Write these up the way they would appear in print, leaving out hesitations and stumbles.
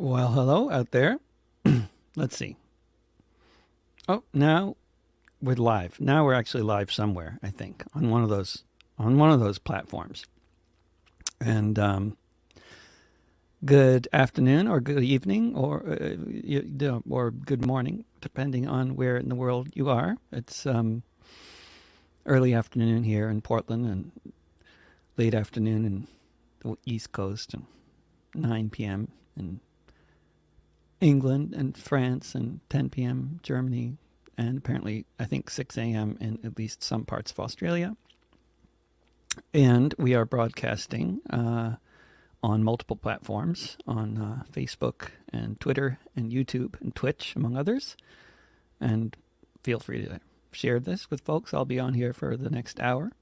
Well, hello out there. Let's see. Oh, now we're live. Now we're actually live somewhere, I think, on one of those platforms. And good afternoon or good evening or good morning, depending on where in the world you are. It's early afternoon here in Portland and late afternoon in the East Coast and 9 p.m. in England and France and 10 p.m. Germany, and apparently I think 6 a.m. in at least some parts of Australia. And we are broadcasting on multiple platforms on Facebook and Twitter and YouTube and Twitch, among others. And feel free to share this with folks. I'll be on here for the next hour.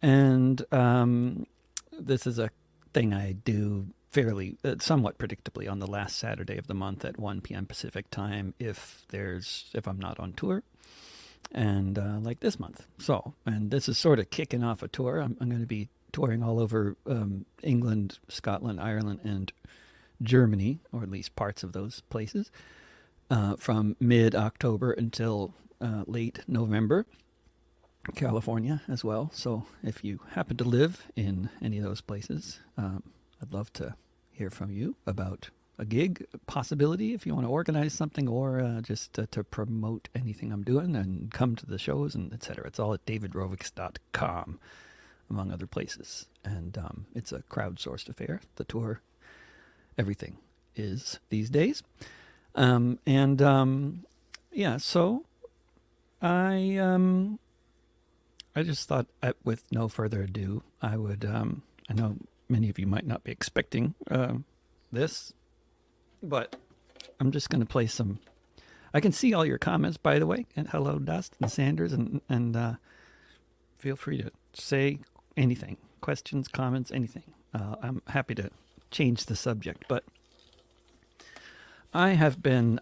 And this is a thing I do fairly, somewhat predictably on the last Saturday of the month at 1 p.m. Pacific time if I'm not on tour, and like this month. And this is sort of kicking off a tour. I'm going to be touring all over England, Scotland, Ireland, and Germany, or at least parts of those places, from mid-October until late November. California as well. So if you happen to live in any of those places, I'd love to hear from you about a gig possibility if you want to organize something, or just to promote anything I'm doing and come to the shows and etc. It's all at davidrovics.com, among other places. And it's a crowdsourced affair. The tour, everything is these days. Yeah, so I just thought, with no further ado, I would. I know many of you might not be expecting this, but I'm just going to play some. I can see all your comments, by the way. And hello, Dust and Sanders, and feel free to say anything, questions, comments, anything. I'm happy to change the subject, but I have been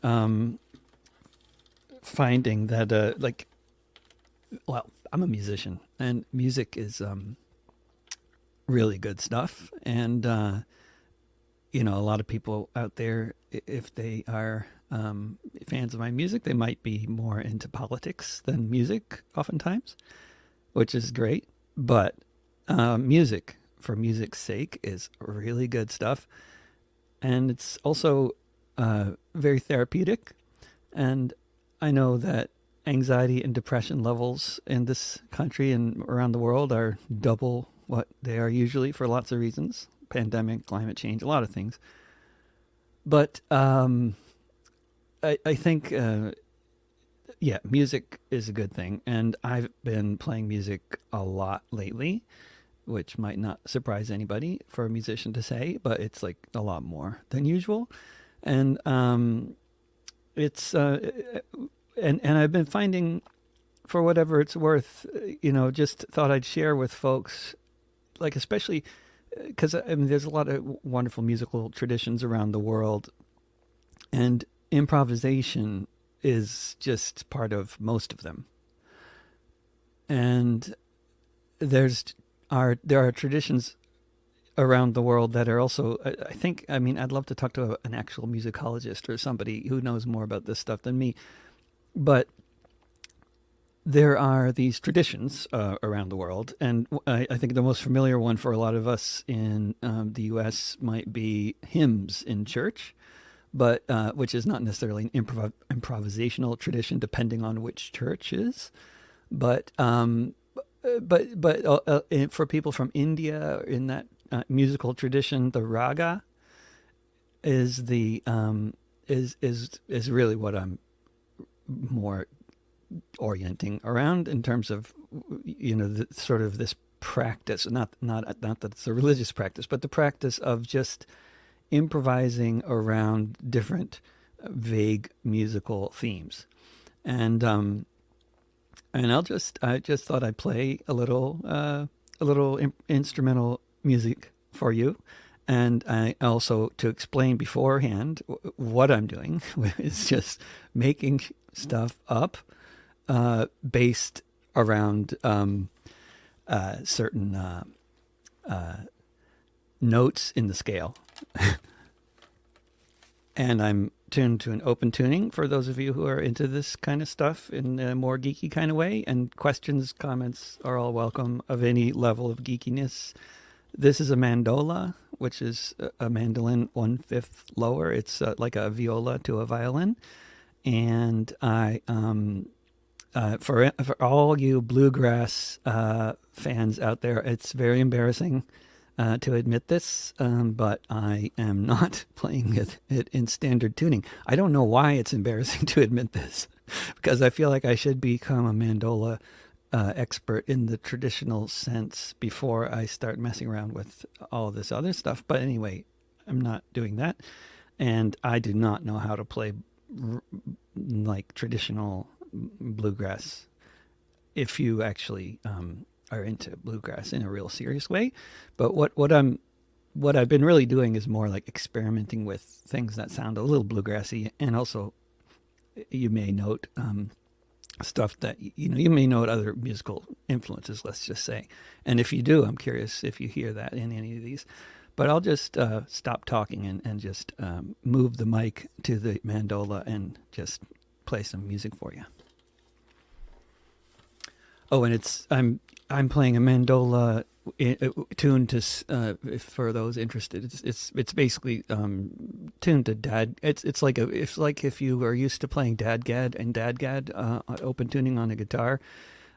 finding that well, I'm a musician, and music is really good stuff. And a lot of people out there, if they are fans of my music, they might be more into politics than music, oftentimes, which is great. But music, for music's sake, is really good stuff, and it's also very therapeutic. And I know that anxiety and depression levels in this country and around the world are double what they are usually, for lots of reasons: pandemic, climate change, a lot of things. But I think, yeah, music is a good thing. And I've been playing music a lot lately, which might not surprise anybody for a musician to say, but it's like a lot more than usual. And it's and I've been finding, for whatever it's worth, just thought I'd share with folks, like, especially because I mean, there's a lot of wonderful musical traditions around the world, and improvisation is just part of most of them. And there are traditions around the world that are also, I think, I mean, I'd love to talk to an actual musicologist or somebody who knows more about this stuff than me, but there are these traditions around the world, and I think the most familiar one for a lot of us in the U.S. might be hymns in church, but which is not necessarily an improvisational tradition, depending on which church is. But for people from India, in that musical tradition, the raga is the is really what I'm more orienting around, in terms of sort of this practice, not that it's a religious practice, but the practice of just improvising around different vague musical themes. And I just thought I'd play a little instrumental music for you. And I also, to explain beforehand, what I'm doing is just making stuff up based around certain notes in the scale. and I'm tuned to an open tuning for those of you who are into this kind of stuff in a more geeky kind of way. And questions, comments are all welcome of any level of geekiness. This is a mandola, which is a mandolin 1/5 lower. It's like a viola to a violin. And for all you bluegrass fans out there, it's very embarrassing to admit this, but I am not playing it in standard tuning. I don't know why it's embarrassing to admit this, because I feel like I should become a mandola expert in the traditional sense before I start messing around with all this other stuff. But anyway, I'm not doing that, and I do not know how to play like traditional bluegrass. If you actually are into bluegrass in a real serious way, but what I've been really doing is more like experimenting with things that sound a little bluegrassy, and also you may note stuff that you may note other musical influences. Let's just say, and if you do, I'm curious if you hear that in any of these. But I'll just stop talking and just move the mic to the mandola and just play some music for you. Oh, and I'm playing a mandola tuned to for those interested. It's basically tuned to dad. It's like if you are used to playing dadgad and dadgad open tuning on a guitar.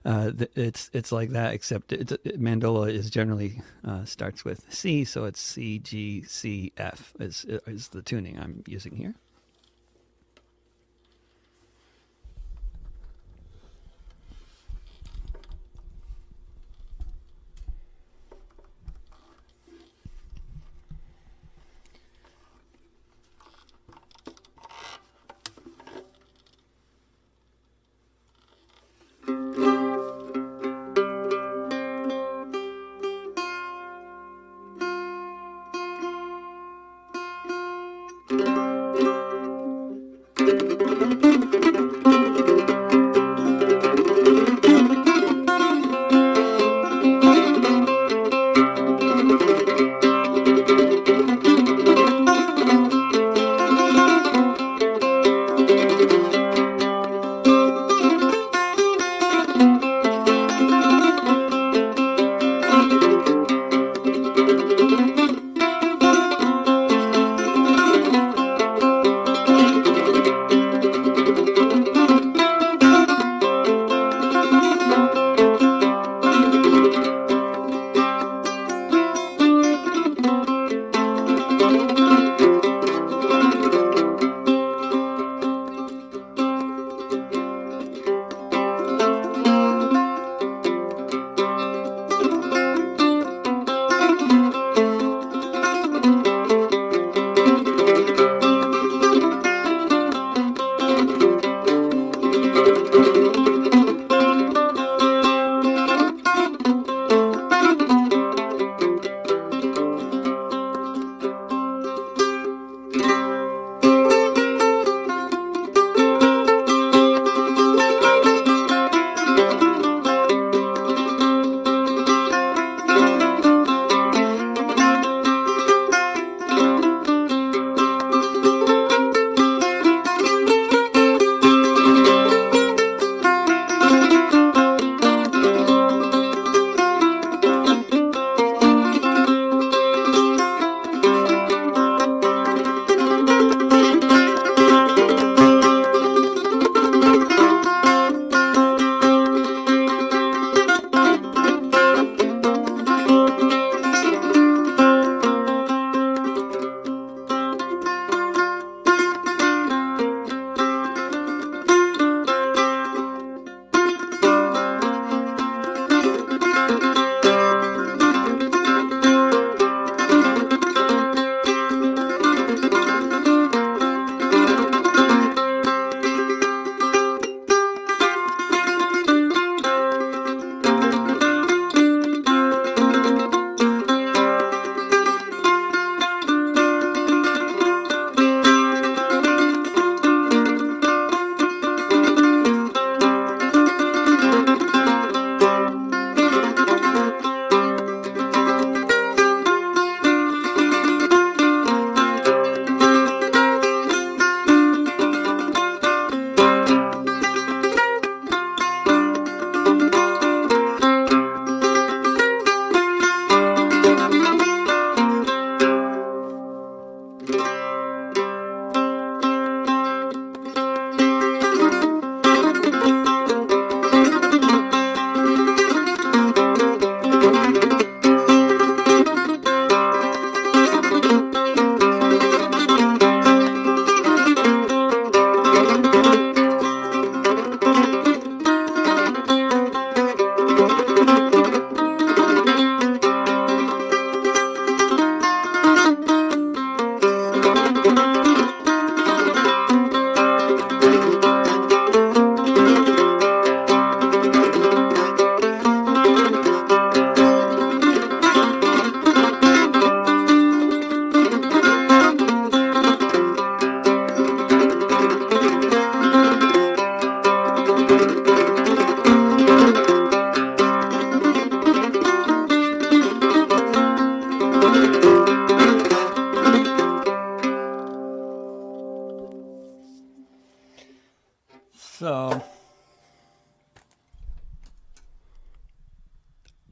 It's like that, except mandola is generally starts with C, so it's C G C F is the tuning I'm using here.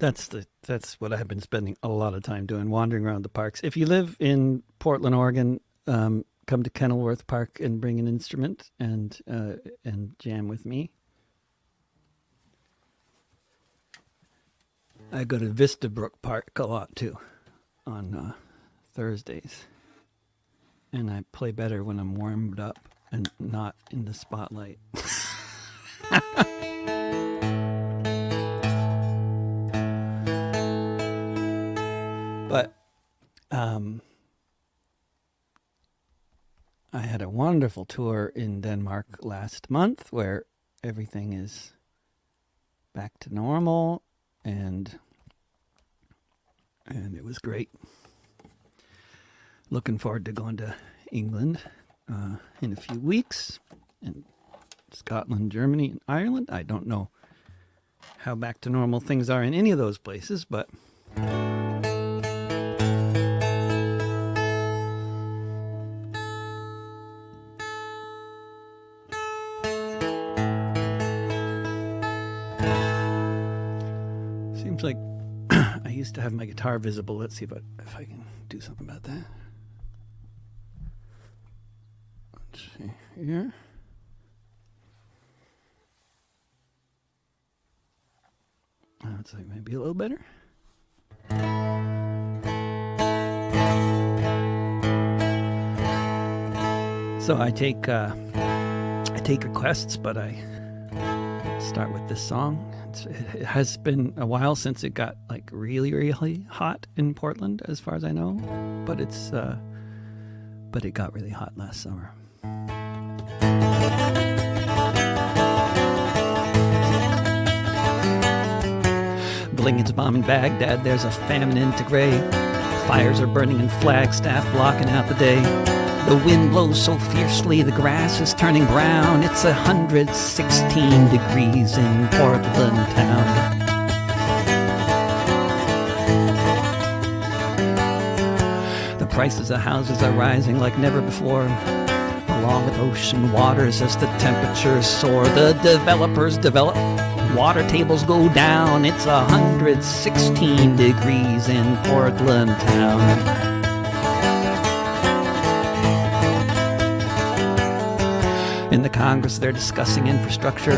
that's what I've been spending a lot of time doing, wandering around the parks. If you live in Portland, Oregon, come to Kenilworth Park and bring an instrument and jam with me. I go to Vistabrook Park a lot too on Thursdays, and I play better when I'm warmed up and not in the spotlight. But I had a wonderful tour in Denmark last month where everything is back to normal, and it was great. Looking forward to going to England in a few weeks, and Scotland, Germany, and Ireland. I don't know how back to normal things are in any of those places, but seems like I used to have my guitar visible. Let's see if I can do something about that. Let's see here. It's like maybe a little better. So I take requests, but I start with this song. It has been a while since it got like really, really hot in Portland, as far as I know. But it got really hot last summer. Blingets bombing Baghdad, there's a famine in Tigray. Fires are burning in Flagstaff, blocking out the day. The wind blows so fiercely, the grass is turning brown. It's 116 degrees in Portland town. The prices of houses are rising like never before, along with ocean waters as the temperatures soar. The developers develop, water tables go down. It's 116 degrees in Portland town. In the Congress, they're discussing infrastructure,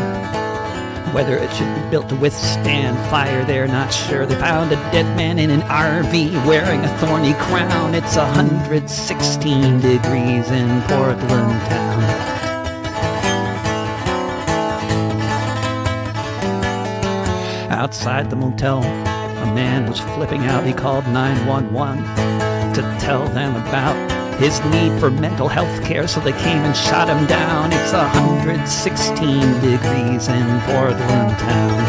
whether it should be built to withstand fire. They're not sure. They found a dead man in an RV wearing a thorny crown. It's 116 degrees in Portland town. Outside the motel, a man was flipping out. He called 911 to tell them about his need for mental health care, so they came and shot him down. It's 116 degrees in Portland town.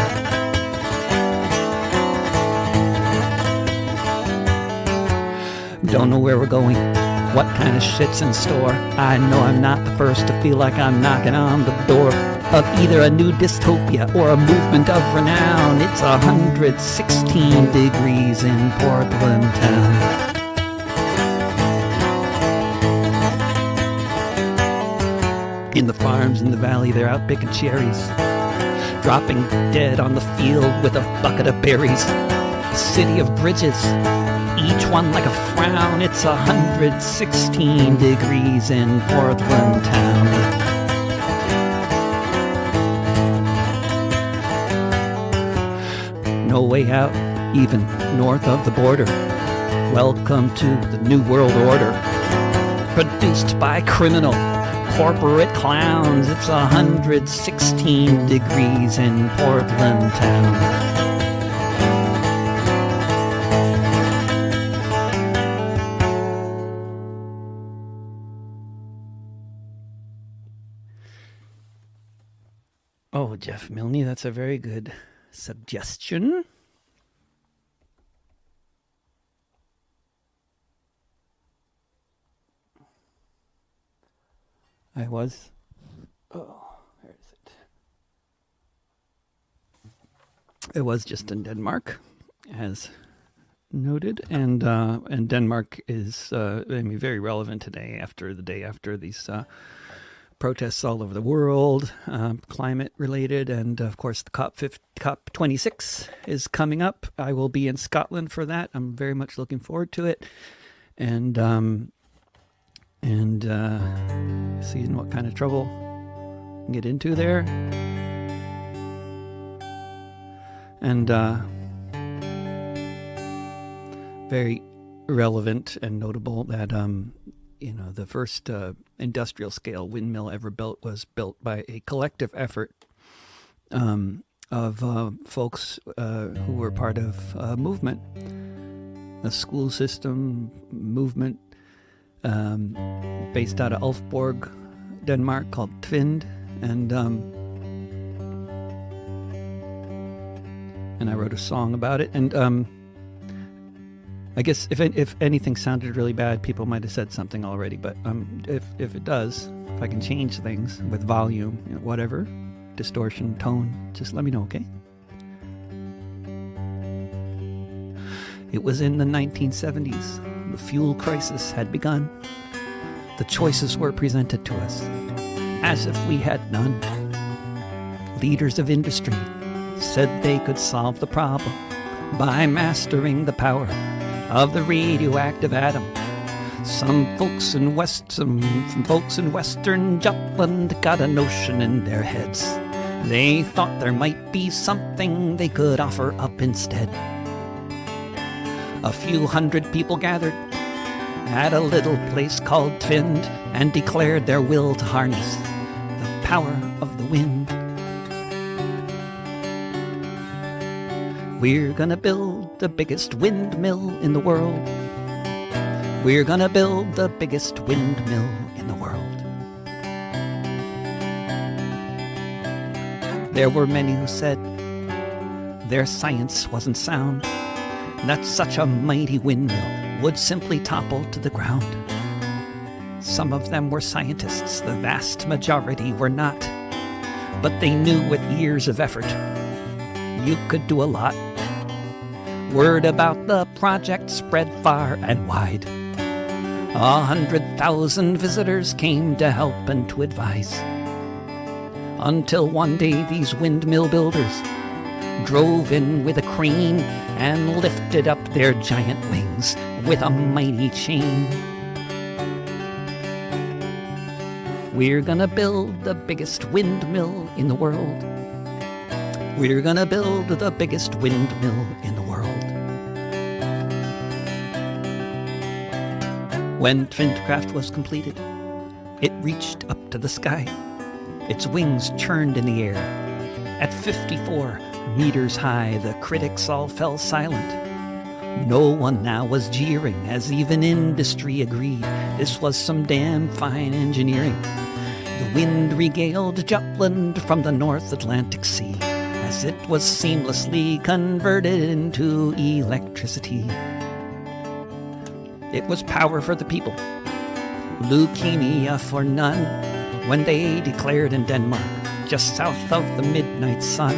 Don't know where we're going, what kind of shit's in store. I know I'm not the first to feel like I'm knocking on the door of either a new dystopia or a movement of renown. It's 116 degrees in Portland town. In the farms in the valley, they're out picking cherries, dropping dead on the field with a bucket of berries. A city of bridges, each one like a frown. It's 116 degrees in Portland town. No way out, even north of the border. Welcome to the New World Order, produced by criminal corporate clowns. It's 116 degrees in Portland town. Oh, Jeff Milne, that's a very good suggestion. Where is it? It was just in Denmark, as noted, and Denmark is very relevant today, after the day after these protests all over the world, climate related, and of course the COP26 is coming up. I will be in Scotland for that. I'm very much looking forward to it, and seeing what kind of trouble I can get into there, and very relevant and notable that the first industrial scale windmill ever built was built by a collective effort of folks who were part of a movement, a school system movement based out of Ulfborg, Denmark, called Tvind, and I wrote a song about it. And I guess if anything sounded really bad, people might have said something already. But if it does, if I can change things with volume, whatever, distortion, tone, just let me know, okay? It was in the 1970s. The fuel crisis had begun. The choices were presented to us as if we had none. Leaders of industry said they could solve the problem by mastering the power of the radioactive atom. Some folks in Western Jutland got a notion in their heads. They thought there might be something they could offer up instead. A few hundred people gathered at a little place called Tvind and declared their will to harness the power of the wind. We're gonna build the biggest windmill in the world. We're gonna build the biggest windmill in the world. There were many who said their science wasn't sound, that such a mighty windmill would simply topple to the ground. Some of them were scientists, the vast majority were not, but they knew with years of effort you could do a lot. Word about the project spread far and wide. 100,000 visitors came to help and to advise. Until one day these windmill builders drove in with a crane and lifted up their giant wings with a mighty chain. We're gonna build the biggest windmill in the world. We're gonna build the biggest windmill in the world. When Twincraft was completed, it reached up to the sky. Its wings churned in the air. At 54 meters high, the critics all fell silent. No one now was jeering, as even industry agreed this was some damn fine engineering. The wind regaled Jutland from the North Atlantic Sea, as it was seamlessly converted into electricity. It was power for the people, leukemia for none, when they declared in Denmark, just south of the midnight sun.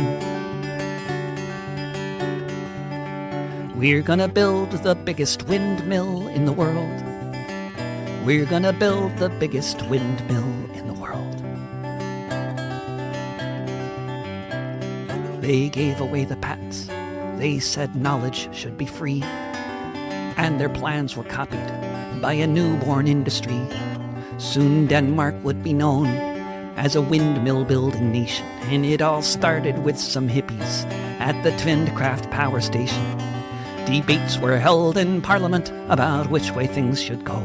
We're gonna build the biggest windmill in the world. We're gonna build the biggest windmill in the world. They gave away the patents. They said knowledge should be free. And their plans were copied by a newborn industry. Soon Denmark would be known as a windmill building nation, and it all started with some hippies at the Twincraft power station. Debates were held in Parliament about which way things should go.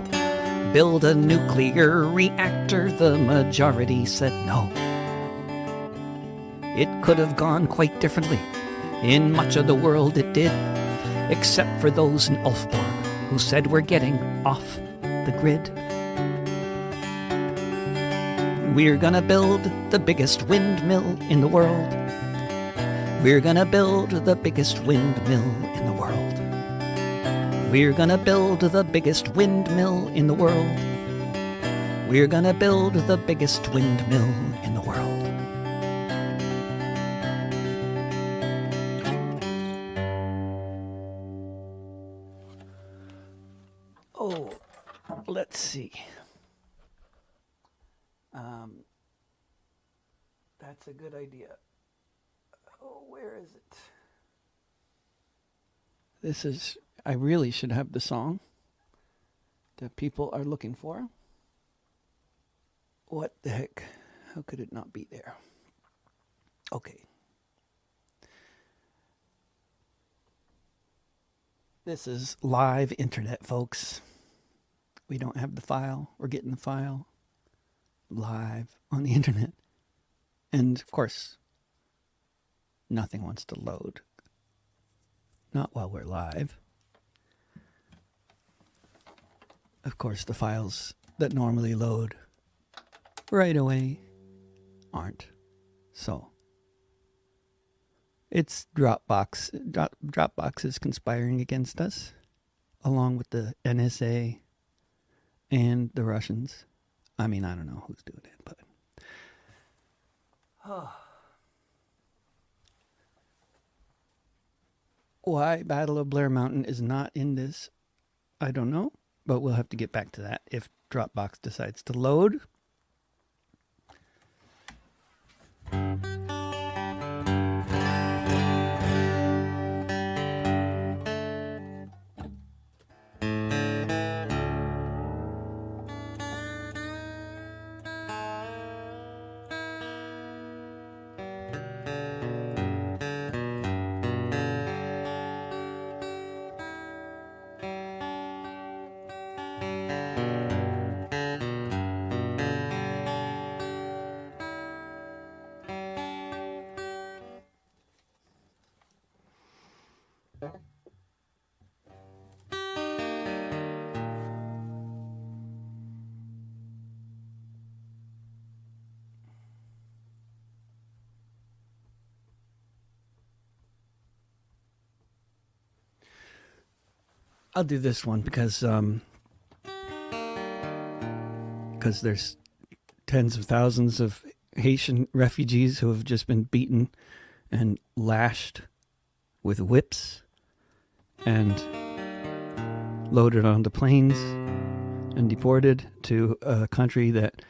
Build a nuclear reactor, the majority said no. It could have gone quite differently. In much of the world it did, except for those in Ulfborg who said we're getting off the grid. We're gonna build the biggest windmill in the world. We're gonna build the biggest windmill in the world. We're gonna build the biggest windmill in the world. We're gonna build the biggest windmill in the world. Oh, let's see. That's a good idea. Oh, where is it? This is. I really should have the song that people are looking for. What the heck? How could it not be there? Okay. This is live internet, folks. We don't have the file. We're getting the file live on the internet. And of course, nothing wants to load. Not while we're live. Of course, the files that normally load right away aren't. So it's Dropbox. Dropbox is conspiring against us, along with the NSA and the Russians. I mean, I don't know who's doing it, but why Battle of Blair Mountain is not in this, I don't know, but we'll have to get back to that if Dropbox decides to load. I'll do this one because there's tens of thousands of Haitian refugees who have just been beaten and lashed with whips and loaded onto planes and deported to a country that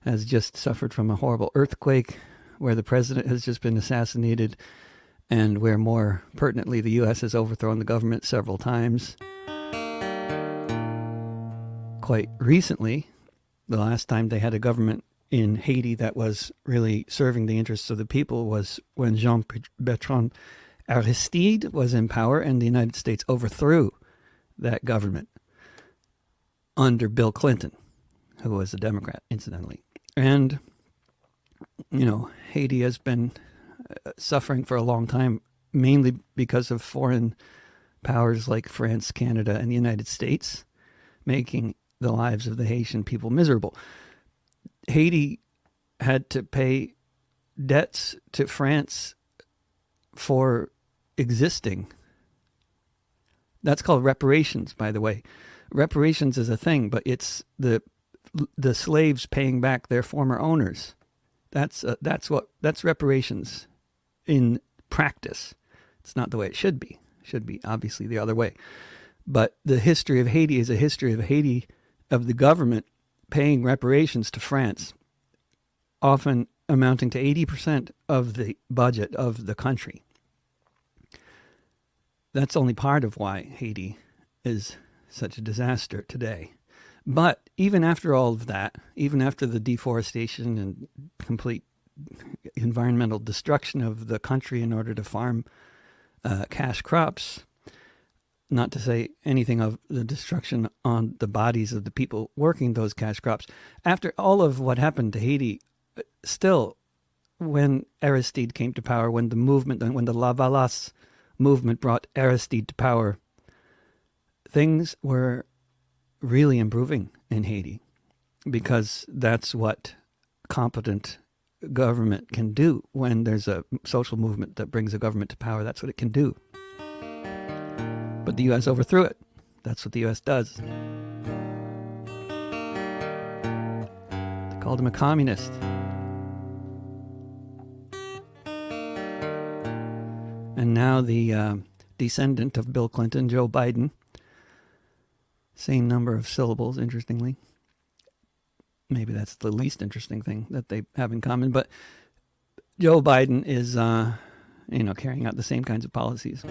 has just suffered from a horrible earthquake, where the president has just been assassinated, and where, more pertinently, the U.S. has overthrown the government several times. Quite recently, the last time they had a government in Haiti that was really serving the interests of the people was when Jean-Bertrand Aristide was in power, and the United States overthrew that government under Bill Clinton, who was a Democrat, incidentally. And, you know, Haiti has been suffering for a long time, mainly because of foreign powers like France, Canada, and the United States, making the lives of the Haitian people miserable. Haiti had to pay debts to France for existing. That's called reparations, by the way. Reparations is a thing, but it's the slaves paying back their former owners. That's reparations in practice. It's not the way it should be. It should be obviously the other way. But the history of Haiti is a history of Haiti, of the government paying reparations to France, often amounting to 80% of the budget of the country. That's only part of why Haiti is such a disaster today. But even after all of that, even after the deforestation and complete environmental destruction of the country in order to farm cash crops, not to say anything of the destruction on the bodies of the people working those cash crops. After all of what happened to Haiti, still, when Aristide came to power, when the Lavalas movement brought Aristide to power, things were really improving in Haiti, because that's what competent government can do. When there's a social movement that brings a government to power, that's what it can do. But the U.S. overthrew it. That's what the U.S. does. They called him a communist. And now the descendant of Bill Clinton, Joe Biden, same number of syllables, interestingly. Maybe that's the least interesting thing that they have in common. But Joe Biden is, carrying out the same kinds of policies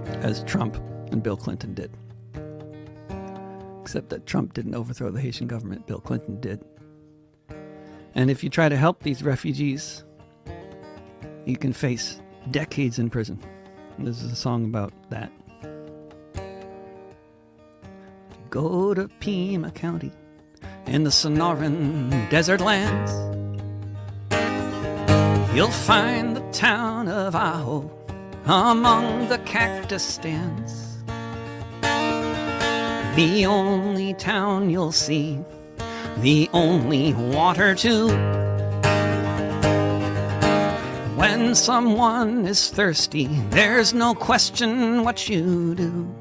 as Trump and Bill Clinton did. Except that Trump didn't overthrow the Haitian government, Bill Clinton did. And if you try to help these refugees, you can face decades in prison. And this is a song about that. Go to Pima County in the Sonoran desert lands. You'll find the town of Ajo among the cactus stands. The only town you'll see, the only water too. When someone is thirsty, there's no question what you do.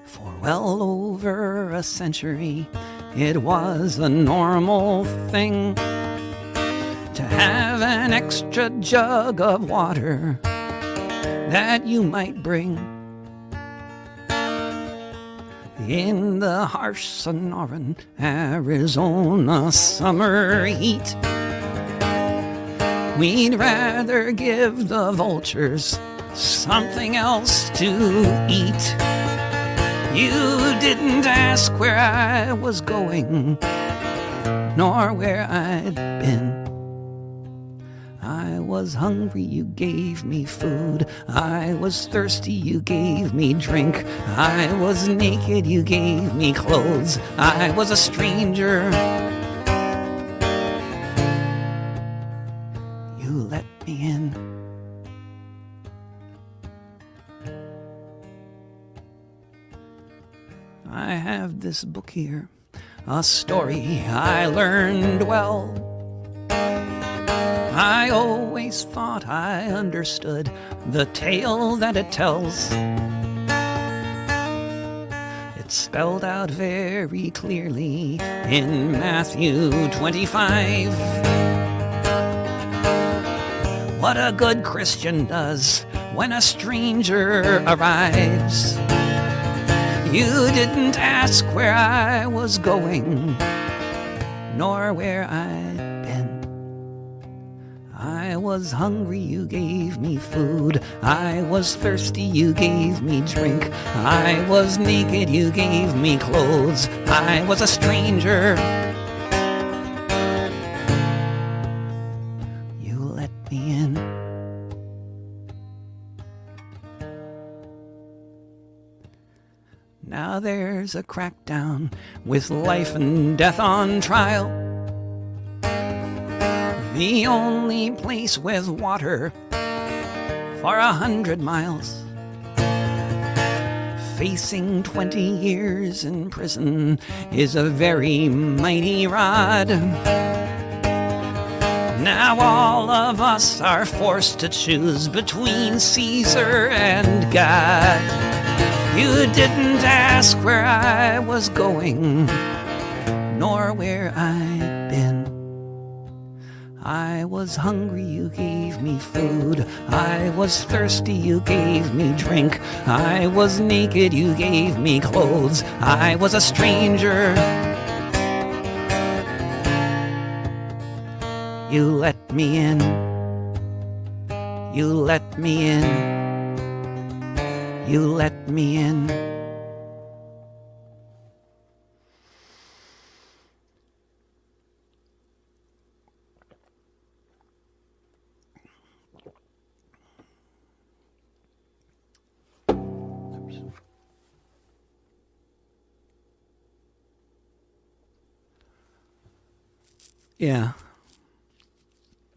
For well over a century, it was a normal thing to have an extra jug of water that you might bring. In the harsh Sonoran, Arizona summer heat, we'd rather give the vultures something else to eat. You didn't ask where I was going, nor where I'd been. I was hungry, you gave me food. I was thirsty, you gave me drink. I was naked, you gave me clothes. I was a stranger. You let me in. I have this book here, a story I learned well. I always thought I understood the tale that it tells. It's spelled out very clearly in Matthew 25. What a good Christian does when a stranger arrives. You didn't ask where I was going, nor where I'd been. I was hungry, you gave me food. I was thirsty, you gave me drink. I was naked, you gave me clothes. I was a stranger. You let me in. Now there's a crackdown with life and death on trial. The only place with water for 100 miles. Facing 20 years in prison is a very mighty rod. Now all of us are forced to choose between Caesar and God. You didn't ask where I was going, nor where I'd been. I was hungry, you gave me food. I was thirsty, you gave me drink. I was naked, you gave me clothes. I was a stranger. You let me in. You let me in. You let me in. Yeah.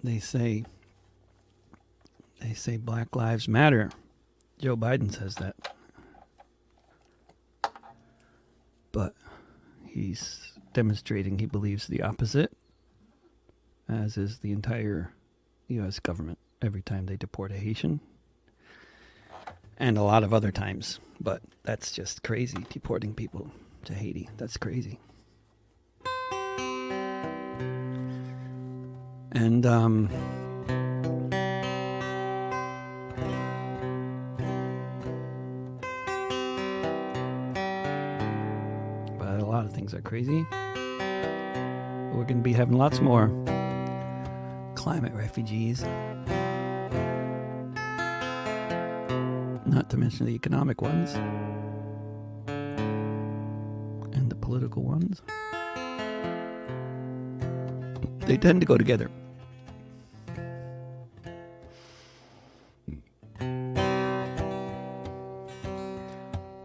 They say Black Lives Matter. Joe Biden says that. But he's demonstrating he believes the opposite, as is the entire U.S. government every time they deport a Haitian. And a lot of other times. But that's just crazy, deporting people to Haiti. That's crazy. And, but a lot of things are crazy. We're going to be having lots more climate refugees. Not to mention the economic ones. And the political ones. They tend to go together.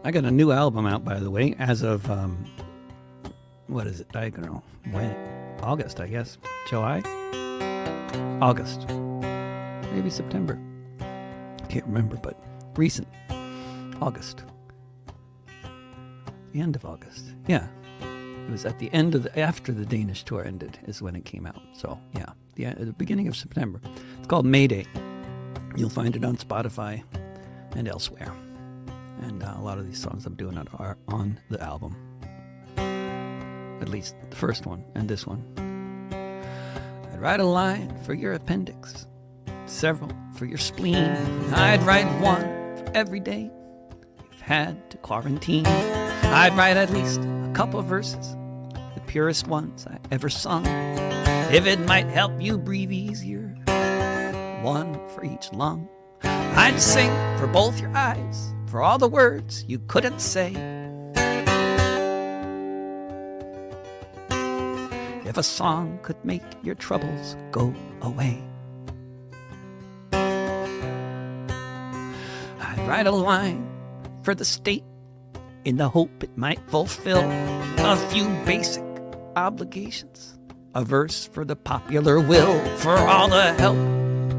I got a new album out, by the way, as of, what is it? I don't know. When? August, I guess. July? August. Maybe September. Can't remember, but recent. August. The end of August. Yeah. It was at the end of after the Danish tour ended is when it came out. So, yeah. The beginning of September. It's called Mayday. You'll find it on Spotify and elsewhere. And a lot of these songs I'm doing are on the album. At least the first one and this one. I'd write a line for your appendix, several for your spleen. I'd write one for every day you've had to quarantine. I'd write at least a couple verses, the purest ones I ever sung. If it might help you breathe easier, one for each lung. I'd sing for both your eyes, for all the words you couldn't say. If a song could make your troubles go away, I'd write a line for the state in the hope it might fulfill a few basic obligations, a verse for the popular will, for all the help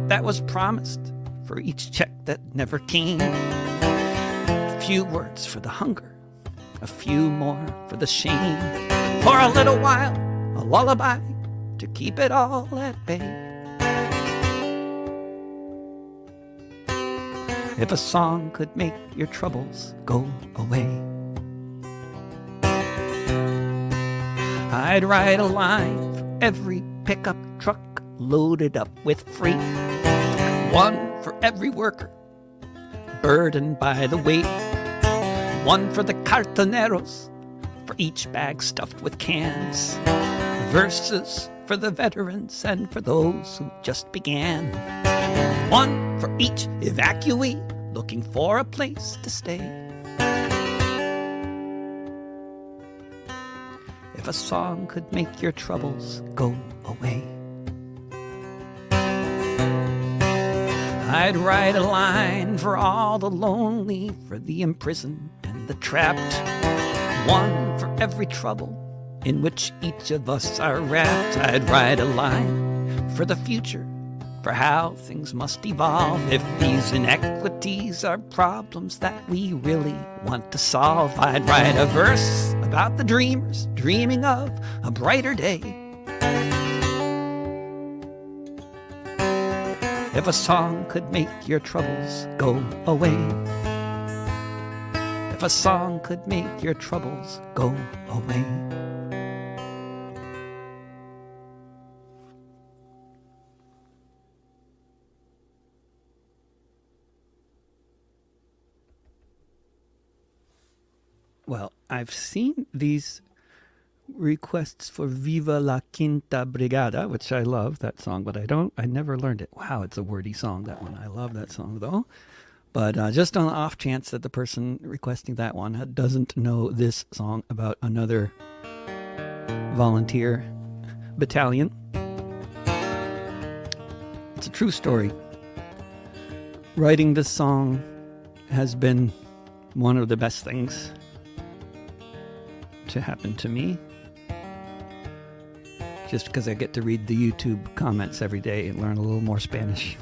that was promised, for each check that never came. A few words for the hunger, a few more for the shame, for a little while, a lullaby to keep it all at bay. If a song could make your troubles go away, I'd write a line for every pickup truck loaded up with freight, one for every worker burdened by the weight, one for the cartoneros, for each bag stuffed with cans, verses for the veterans and for those who just began, one for each evacuee looking for a place to stay. If a song could make your troubles go away, I'd write a line for all the lonely, for the imprisoned and the trapped, one for every trouble in which each of us are wrapped. I'd write a line for the future, for how things must evolve if these inequities are problems that we really want to solve. I'd write a verse about the dreamers dreaming of a brighter day. If a song could make your troubles go away, if a song could make your troubles go away. Well, I've seen these requests for Viva la Quinta Brigada, which I love that song, but I never learned it. Wow, it's a wordy song, that one. I love that song, though. But just on the off chance that the person requesting that one doesn't know this song about another volunteer battalion. It's a true story. Writing this song has been one of the best things to happen to me, just because I get to read the YouTube comments every day and learn a little more Spanish.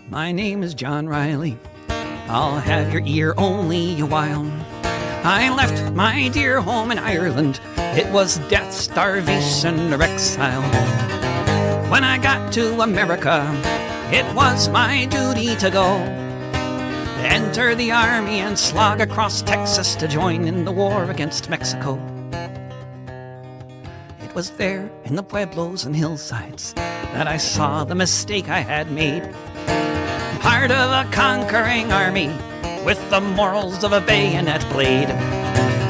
My name is John Riley. I'll have your ear only a while. I left my dear home in Ireland. It was death, starvation, or exile. When I got to America, it was my duty to go, enter the army and slog across Texas to join in the war against Mexico. It was there in the pueblos and hillsides that I saw the mistake I had made. Part of a conquering army with the morals of a bayonet blade.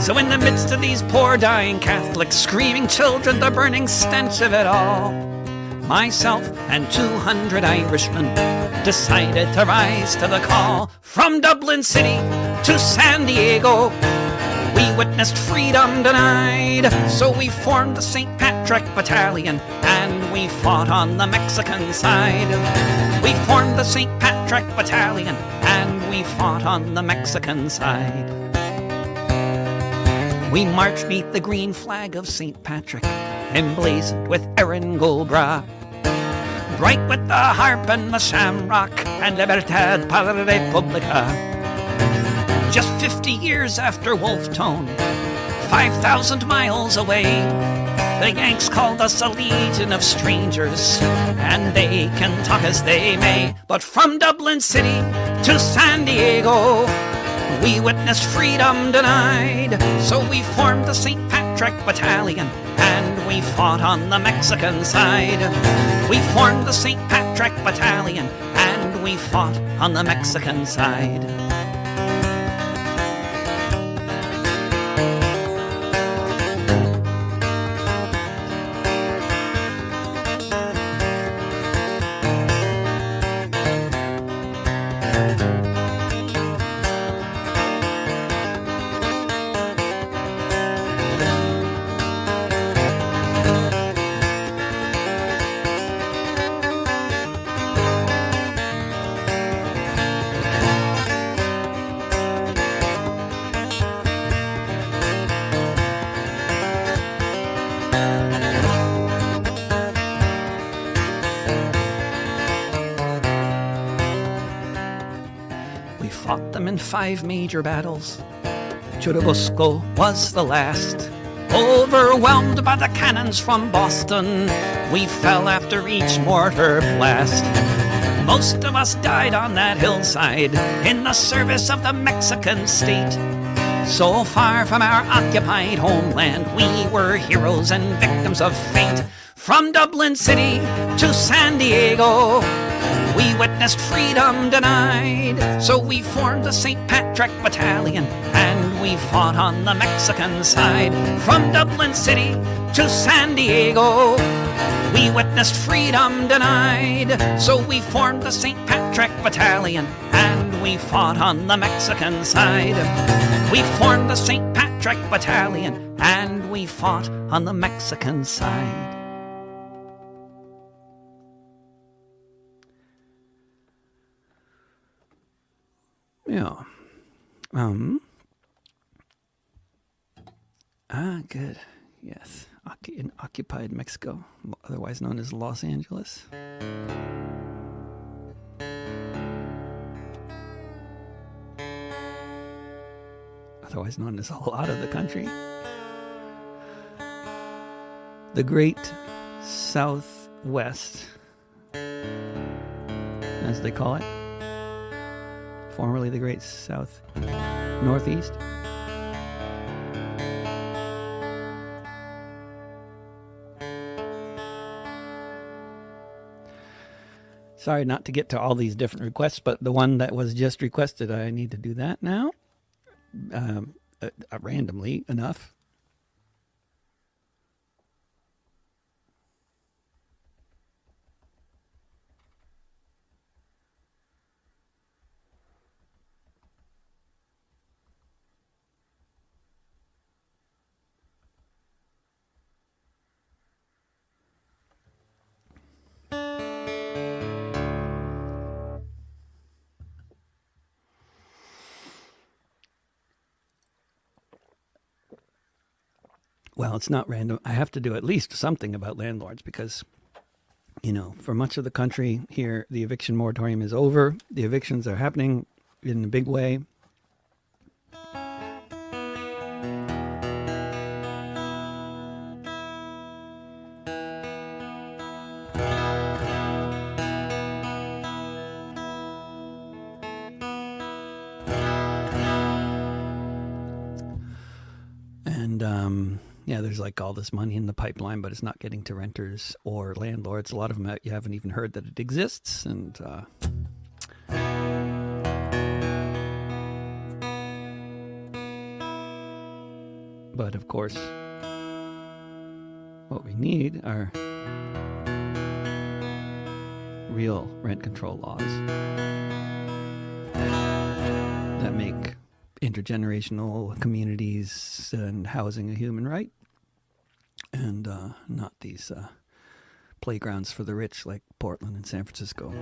So in the midst of these poor dying Catholics, screaming children, the burning stench of it all, myself and 200 Irishmen decided to rise to the call. From Dublin City to San Diego, we witnessed freedom denied. So we formed the St. Patrick Battalion and we fought on the Mexican side. We formed the St. Patrick Battalion and we fought on the Mexican side. We marched neath the green flag of St. Patrick, emblazoned with Erin Goldbra, bright with the harp and the shamrock, and Libertad para la Republica. Just 50 years after Wolfe Tone, 5,000 miles away, the Yanks called us a legion of strangers, and they can talk as they may. But from Dublin City to San Diego, we witnessed freedom denied. So we formed the St. Patrick Battalion and we fought on the Mexican side. We formed the St. Patrick Battalion and we fought on the Mexican side. Fought them in 5 major battles. Churubusco was the last. Overwhelmed by the cannons from Boston, we fell after each mortar blast. Most of us died on that hillside in the service of the Mexican state. So far from our occupied homeland, we were heroes and victims of fate. From Dublin City to San Diego, we witnessed freedom denied. So we formed the St. Patrick Battalion and we fought on the Mexican side. From Dublin City to San Diego, we witnessed freedom denied. So we formed the St. Patrick Battalion and we fought on the Mexican side. We formed the St. Patrick Battalion and we fought on the Mexican side. Yeah. Good. Yes. In occupied Mexico, otherwise known as Los Angeles. Otherwise known as a lot of the country. The Great Southwest, as they call it. Formerly the Great South Northeast. Sorry not to get to all these different requests, but the one that was just requested, I need to do that now. Randomly enough. Well, it's not random. I have to do at least something about landlords because, you know, for much of the country here, the eviction moratorium is over. The evictions are happening in a big way. Yeah, there's like all this money in the pipeline, but it's not getting to renters or landlords. A lot of them you haven't even heard that it exists. And But of course, what we need are real rent control laws that make intergenerational communities and housing a human right, and not these playgrounds for the rich like Portland and San Francisco.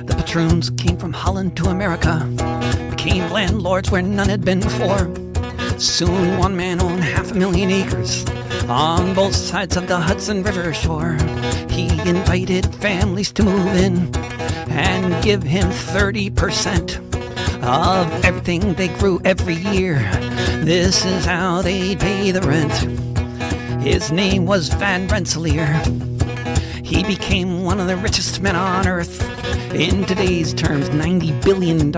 The patroons came from Holland to America, became landlords where none had been before. Soon one man owned 500,000 acres on both sides of the Hudson River shore. He invited families to move in and give him 30% of everything they grew every year. This is how they pay the rent. His name was Van Rensselaer. He became one of the richest men on earth. In today's terms, $90 billion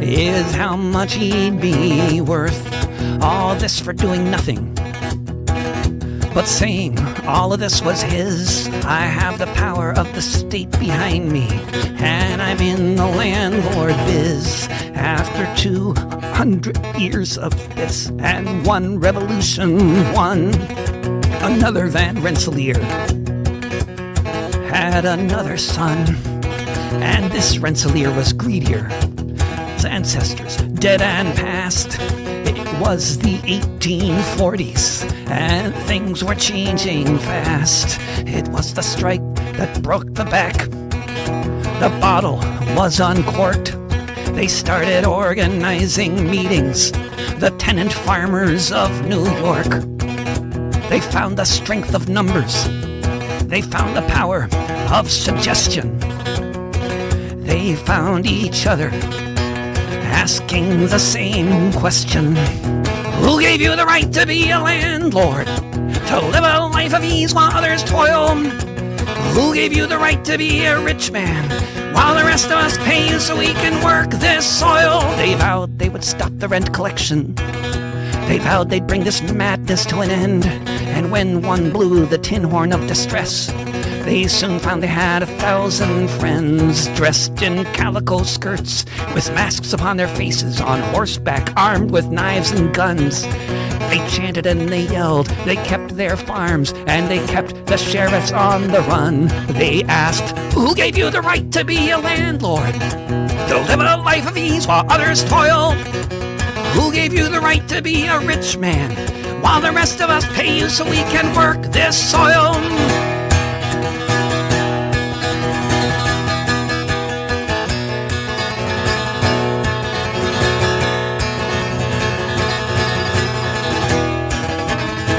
is how much he'd be worth. All this for doing nothing but saying all of this was his. I have the power of the state behind me, and I'm in the landlord biz. After 200 years of this and one revolution, another Van Rensselaer had another son, and this Rensselaer was greedier. His ancestors dead and past. It was the 1840s, and things were changing fast. It was the strike that broke the back. The bottle was uncorked. They started organizing meetings, the tenant farmers of New York. They found the strength of numbers. They found the power of suggestion. They found each other asking the same question. Who gave you the right to be a landlord? To live a life of ease while others toil? Who gave you the right to be a rich man while the rest of us pay you so we can work this soil? They vowed they would stop the rent collection. They vowed they'd bring this madness to an end. And when one blew the tin horn of distress, they soon found they had 1,000 friends dressed in calico skirts with masks upon their faces, on horseback, armed with knives and guns. They chanted and they yelled, they kept their farms, and they kept the sheriffs on the run. They asked, who gave you the right to be a landlord? To live a life of ease while others toil? Who gave you the right to be a rich man while the rest of us pay you so we can work this soil?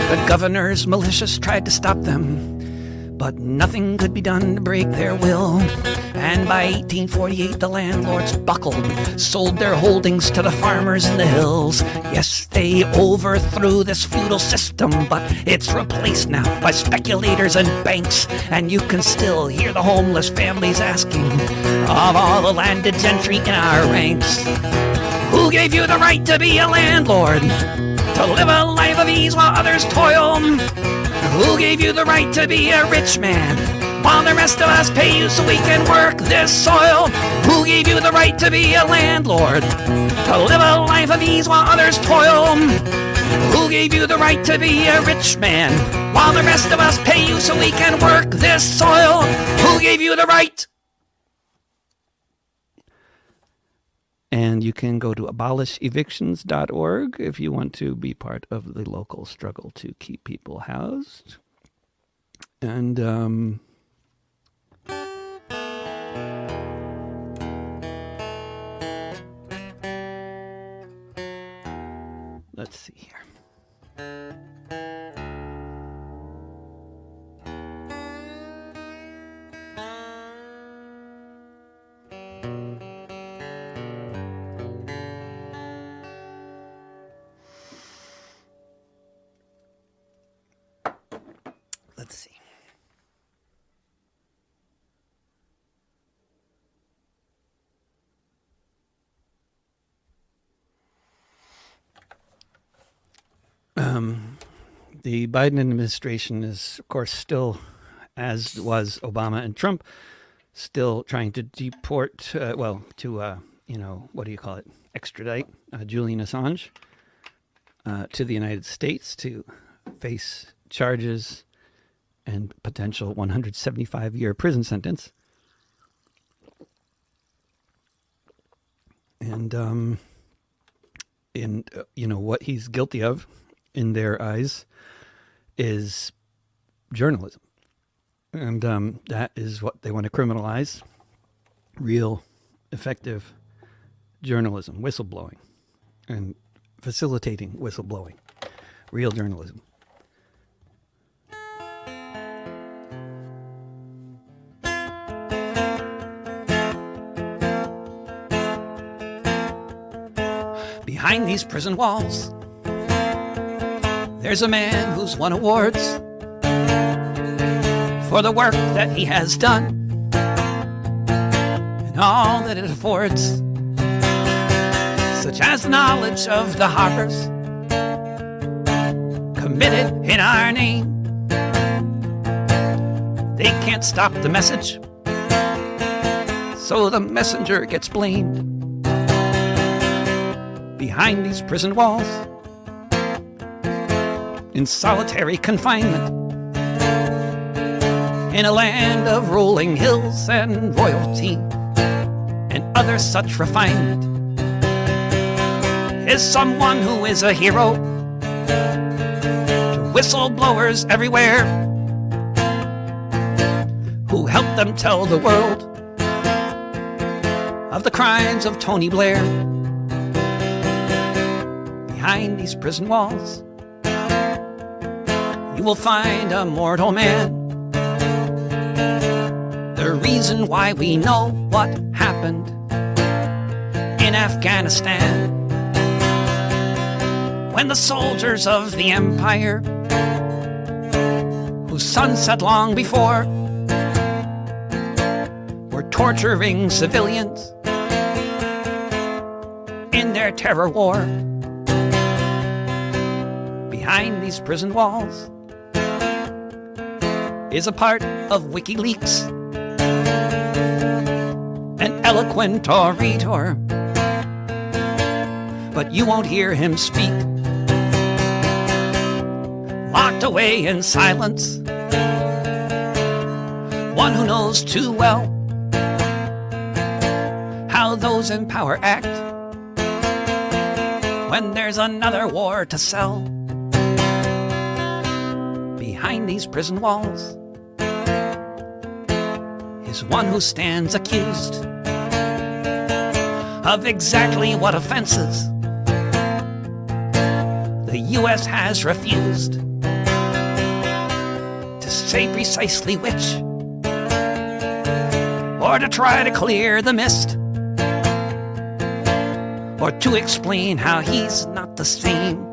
The governor's militias tried to stop them, but nothing could be done to break their will. And by 1848 the landlords buckled, sold their holdings to the farmers in the hills. Yes, they overthrew this feudal system, but it's replaced now by speculators and banks. And you can still hear the homeless families asking of all the landed gentry in our ranks, who gave you the right to be a landlord? To live a life of ease while others toil? Who gave you the right to be a rich man while the rest of us pay you so we can work this soil? Who gave you the right to be a landlord? To live a life of ease while others toil? Who gave you the right to be a rich man while the rest of us pay you so we can work this soil? Who gave you the right? And you can go to abolishevictions.org if you want to be part of the local struggle to keep people housed. And let's see here. Let's see. The Biden administration is, of course, still, as was Obama and Trump, still trying to deport, extradite Julian Assange to the United States to face charges and potential 175-year prison sentence. And what he's guilty of in their eyes is journalism. And that is what they want to criminalize: real, effective journalism, whistleblowing, and facilitating whistleblowing, real journalism. Behind these prison walls, there's a man who's won awards for the work that he has done and all that it affords, such as the knowledge of the horrors committed in our name. They can't stop the message, so the messenger gets blamed. Behind these prison walls, in solitary confinement, in a land of rolling hills and royalty and other such refinement, is someone who is a hero to whistleblowers everywhere, who help them tell the world of the crimes of Tony Blair. Behind these prison walls, you will find a mortal man. The reason why we know what happened in Afghanistan, when the soldiers of the empire, whose sun set long before, were torturing civilians in their terror war. Behind these prison walls is a part of WikiLeaks, an eloquent orator, but you won't hear him speak. Locked away in silence, one who knows too well how those in power act when there's another war to sell. Behind these prison walls is one who stands accused of exactly what offenses the U.S. has refused to say precisely which, or to try to clear the mist, or to explain how he's not the same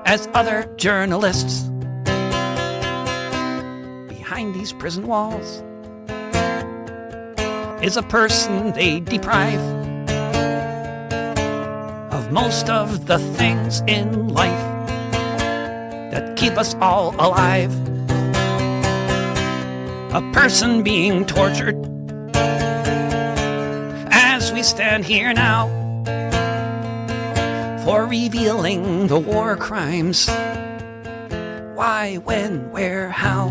as other journalists. Behind these prison walls is a person they deprive of most of the things in life that keep us all alive. A person being tortured as we stand here now for revealing the war crimes. Why, when, where, how?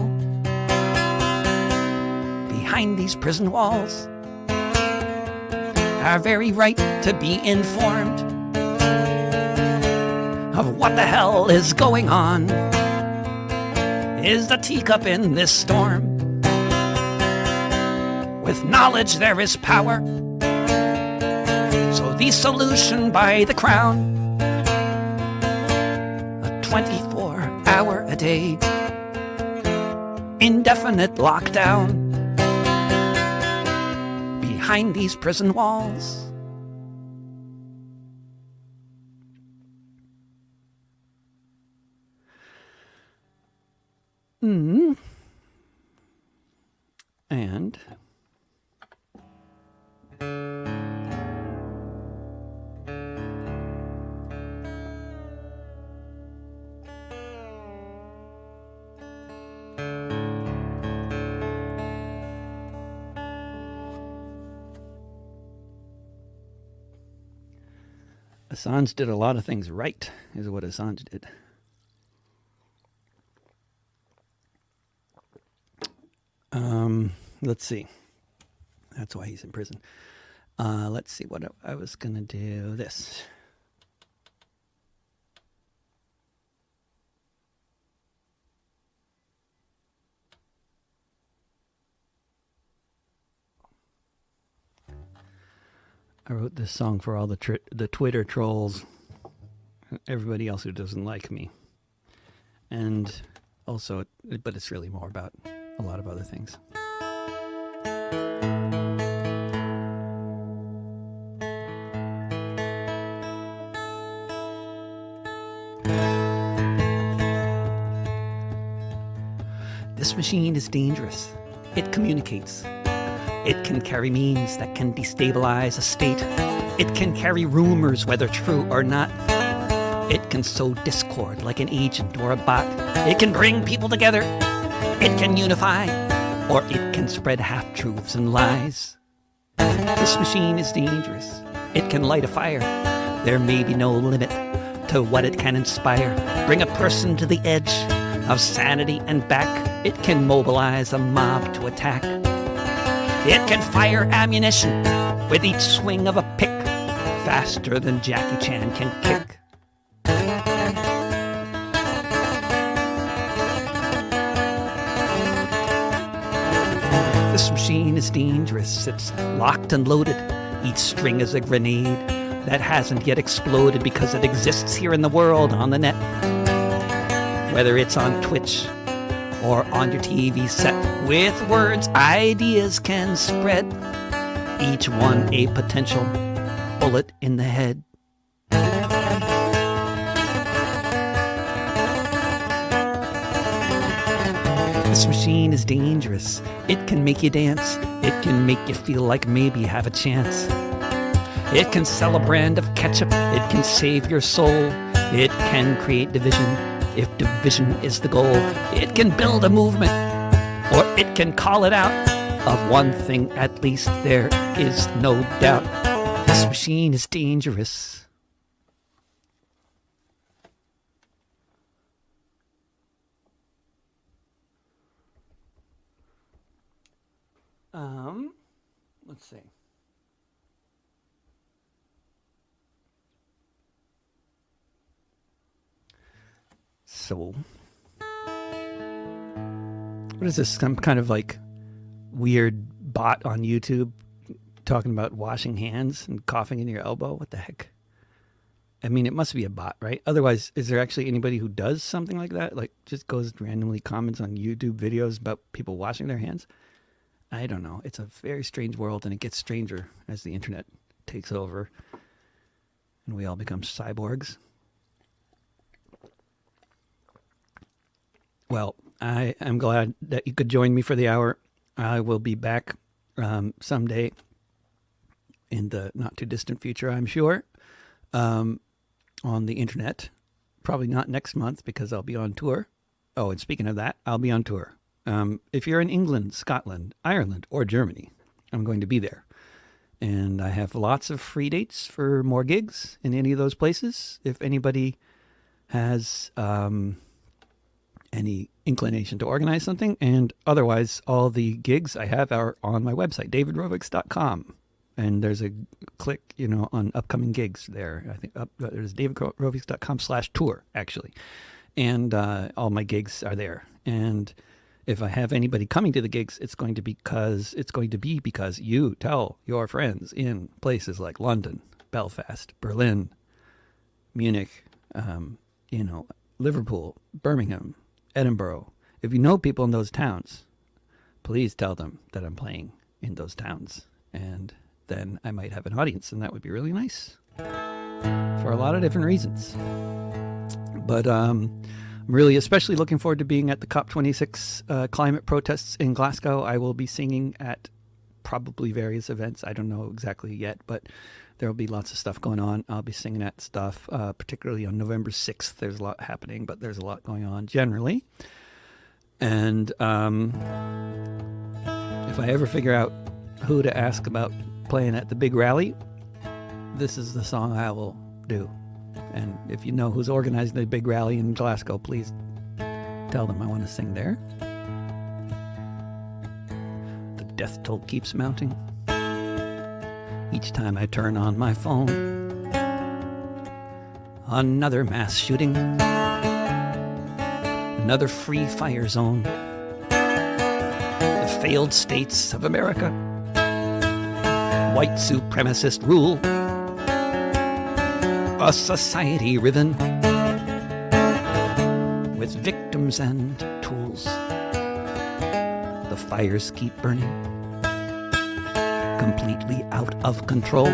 Behind these prison walls, our very right to be informed of what the hell is going on is the teacup in this storm. With knowledge there is power, so the solution by the crown, a 24-hour-a-day indefinite lockdown behind these prison walls. And Assange did a lot of things right, is what Assange did. Let's see. That's why he's in prison. Let's see what I was going to do. This. I wrote this song for all the Twitter trolls, everybody else who doesn't like me. And also, but it's really more about a lot of other things. This machine is dangerous. It communicates. It can carry memes that can destabilize a state. It can carry rumors, whether true or not. It can sow discord like an agent or a bot. It can bring people together. It can unify, or it can spread half-truths and lies. This machine is dangerous. It can light a fire. There may be no limit to what it can inspire. Bring a person to the edge of sanity and back. It can mobilize a mob to attack. It can fire ammunition with each swing of a pick, faster than Jackie Chan can kick. This machine is dangerous. It's locked and loaded. Each string is a grenade that hasn't yet exploded because it exists here in the world on the net. Whether it's on Twitch or on your TV set, with words, ideas can spread, each one a potential bullet in the head. This machine is dangerous. It can make you dance. It can make you feel like maybe you have a chance. It can sell a brand of ketchup. It can save your soul. It can create division if division is the goal. It can build a movement, or it can call it out. Of one thing at least there is no doubt. This machine is dangerous. Let's see. So, what is this? Some kind of like weird bot on YouTube talking about washing hands and coughing in your elbow? What the heck? I mean, it must be a bot, right? Otherwise, is there actually anybody who does something like that? Like just goes randomly comments on YouTube videos about people washing their hands? I don't know. It's a very strange world, and it gets stranger as the internet takes over and we all become cyborgs. Well, I am glad that you could join me for the hour. I will be back someday in the not too distant future, I'm sure, on the internet. Probably not next month because I'll be on tour. Oh, and speaking of that, I'll be on tour. If you're in England, Scotland, Ireland, or Germany, I'm going to be there. And I have lots of free dates for more gigs in any of those places. If anybody has any inclination to organize something, and otherwise all the gigs I have are on my website, davidrovics.com. And there's a click, on upcoming gigs there. I think there's davidrovics.com/tour, actually. And all my gigs are there. And if I have anybody coming to the gigs, it's going to be because you tell your friends in places like London, Belfast, Berlin, Munich, Liverpool, Birmingham, Edinburgh. If you know people in those towns, please tell them that I'm playing in those towns. And then I might have an audience, and that would be really nice for a lot of different reasons. But I'm really especially looking forward to being at the COP26 climate protests in Glasgow. I will be singing at probably various events. I don't know exactly yet, but there will be lots of stuff going on. I'll be singing at stuff, particularly on November 6th. There's a lot happening, but there's a lot going on generally. And if I ever figure out who to ask about playing at the big rally, this is the song I will do. And if you know who's organizing the big rally in Glasgow, please tell them I want to sing there. The death toll keeps mounting. Each time I turn on my phone, another mass shooting, another free fire zone. The failed states of America, white supremacist rule, a society riven with victims and tools. The fires keep burning, completely out of control.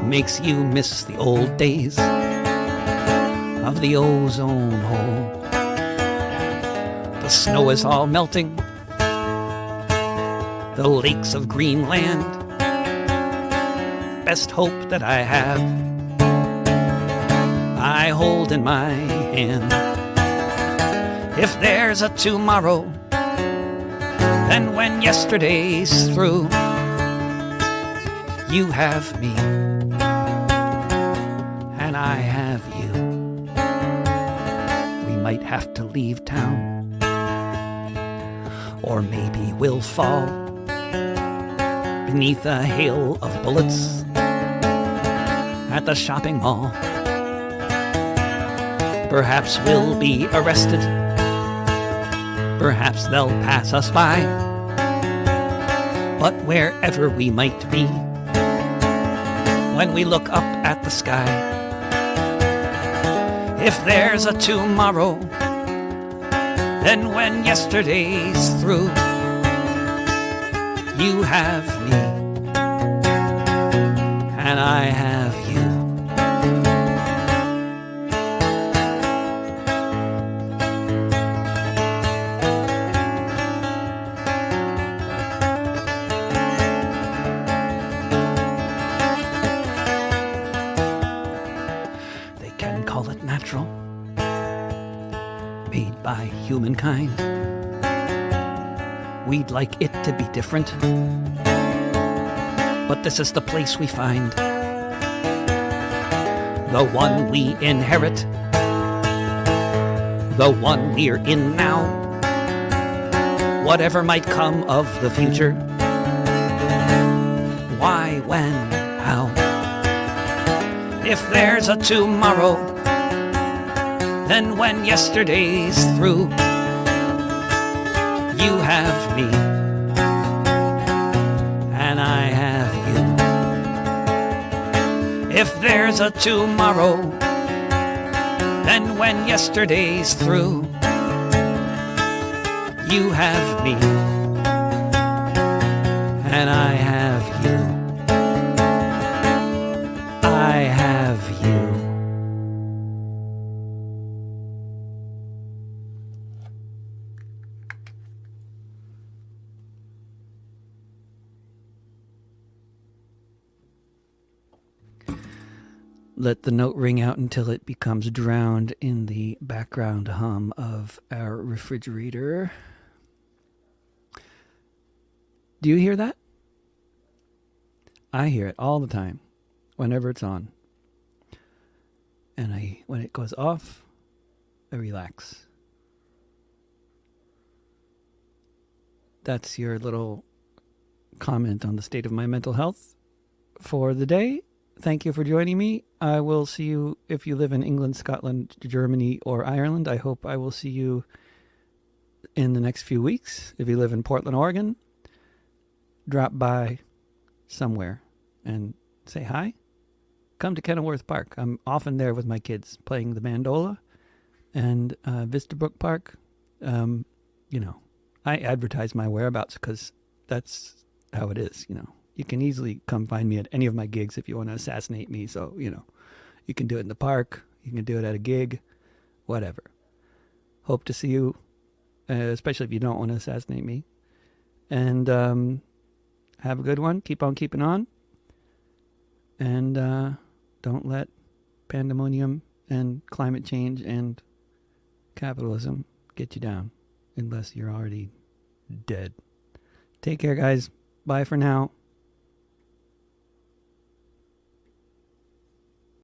Makes you miss the old days of the ozone hole. The snow is all melting, the lakes of Greenland. Best hope that I have, I hold in my hand. If there's a tomorrow, then when yesterday's through, you have me, and I have you. We might have to leave town, or maybe we'll fall beneath a hail of bullets at the shopping mall. Perhaps we'll be arrested, perhaps they'll pass us by. But wherever we might be, when we look up at the sky, if there's a tomorrow, then when yesterday's through, you have me, and I have you. They can call it natural, made by humankind. We'd like it to be different, but this is the place we find, the one we inherit, the one we're in now. Whatever might come of the future, why, when, how? If there's a tomorrow, then when yesterday's through, you have me, and I have you. If there's a tomorrow, then when yesterday's through, you have me, and I have you. I have you. Let the note ring out until it becomes drowned in the background hum of our refrigerator. Do you hear that? I hear it all the time, whenever it's on. And when it goes off, I relax. That's your little comment on the state of my mental health for the day. Thank you for joining me. I will see you if you live in England, Scotland, Germany, or Ireland. I hope I will see you in the next few weeks. If you live in Portland, Oregon, drop by somewhere and say hi. Come to Kenilworth Park. I'm often there with my kids playing the Mandola and Vista Brook Park. I advertise my whereabouts because that's how it is, You can easily come find me at any of my gigs if you want to assassinate me. So, you can do it in the park. You can do it at a gig, whatever. Hope to see you, especially if you don't want to assassinate me. And have a good one. Keep on keeping on. And don't let pandemonium and climate change and capitalism get you down unless you're already dead. Take care, guys. Bye for now.